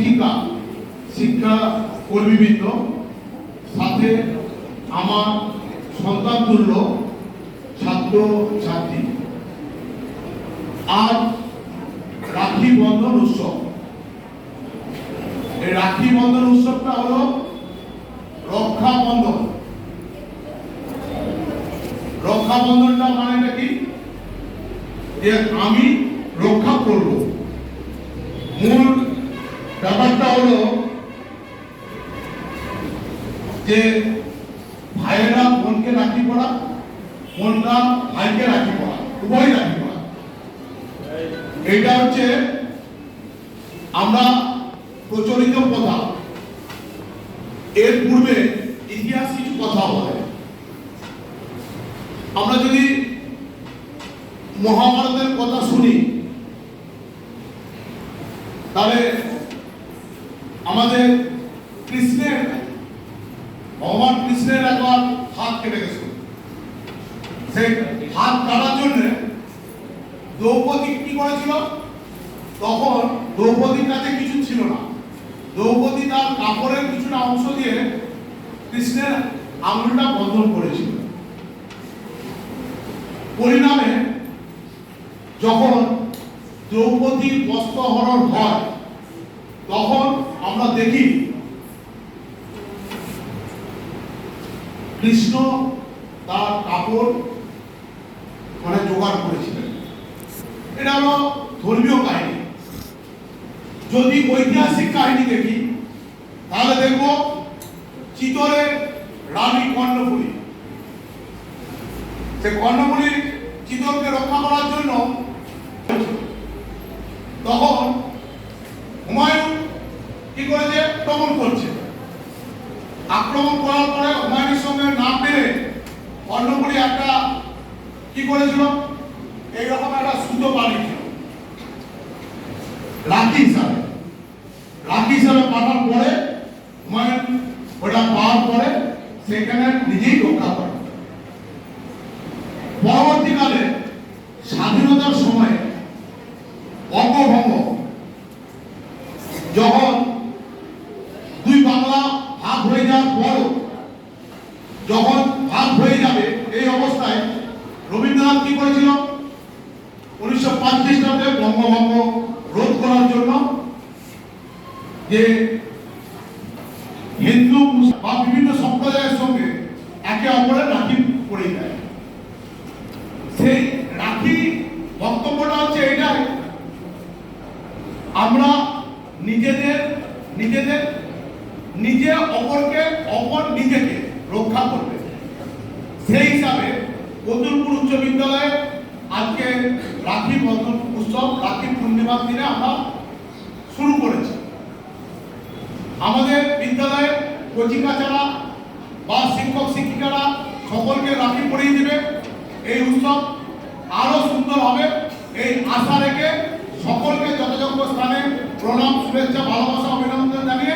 শিক্ষিকা শিক্ষা কর্মীবৃন্দ, সাথে আমার সন্তান তুল্য ছাত্র ছাত্রী, আজ রাখি বন্ধন উৎসব। এই রাখি বন্ধন উৎসবটা হলো রক্ষা বন্ধন। রক্ষা বন্ধনটা মানেটা কি? যে আমি রক্ষা করব। মূল ব্যাপারটা হলো যে ভাইয়েরা বোনকে রাখি পড়া, বোনরা ভাইকে রাখি পড়া, উভয় রাখি পড়া। এটা হচ্ছে আমরা প্রচলিত কথা। এর পূর্বে ইতিহাস কিছু কথা বলে। আমরা যদি মহাভারতের কথা শুনি, তাহলে আমাদের ভগবান কৃষ্ণের একবার হাত কেটে গেছিল। সেই হাত কাটার জন্য দ্রৌপদী কি করেছিল? তখন দ্রৌপদীর কাছে কিছু ছিল না। দ্রৌপদী তার কাপড়ের কিছুটা অংশ দিয়ে কৃষ্ণের আঙুলটা বন্ধন করেছিল। পরিণামে যখন দ্রৌপদীর বস্ত্রহরণ হয়, তখন আমরা দেখি কৃষ্ণ তার কাপড় জোগাড় করেছিলেন। এটা হলো ধর্মীয় কাহিনী। যদি ঐতিহাসিক কাহিনী দেখি, তাহলে দেখব চিতরের রানী কর্ণফুলী। সে কর্ণফুলী চিতরকে রক্ষা করার জন্য তখন হুমায়ুন কি করেছে? আক্রমণ করছে। আক্রমণ করার পরে হুমায়ুনের সঙ্গে না পেরে কর্ণফুলী একটা কি করেছিল? এইরকম একটা সুতো বানিয়েছিল রাখি হিসাবে পাঠার পরে হুমায়ুন ওটা পাওয়ার পরে সেখানে নিজেই রক্ষা করে। পরবর্তীকালে স্বাধীনতার সময় বঙ্গভঙ্গ, যখন দুই বাংলা ভাগ হয়ে যাওয়ার পর, যখন ভাগ হয়ে যাবে এই অবস্থায় রবীন্দ্রনাথ কি করেছিল? 1905 খ্রিস্টাব্দে বঙ্গভঙ্গ রোধ করার জন্য যে হিন্দু বা বিভিন্ন সম্প্রদায়ের সঙ্গে একে অপরের রাখি পরিয়ে দেয়। সেই রাখি বক্তব্যটা হচ্ছে এটাই, আমরা নিজেদের নিজে অপরকে, অপর নিজেকে রক্ষা করবে। সেই হিসাবে কতুলপুর উচ্চ বিদ্যালয়ে আজকে রাখি বন্ধন উৎসব, রাখি পূর্ণিমার দিনে আমরা শুরু করেছি। আমাদের বিদ্যালয়ে কচিকাচারা বা শিক্ষক শিক্ষিকারা সকলকে রাখি পরিয়ে দিবে। এই উৎসব আরো সুন্দর হবে, এই আশা রেখে সকলকে যথাযোগ্য স্থানে প্রণাম, শুভেচ্ছা, ভালোবাসা, অভিনন্দন জানিয়ে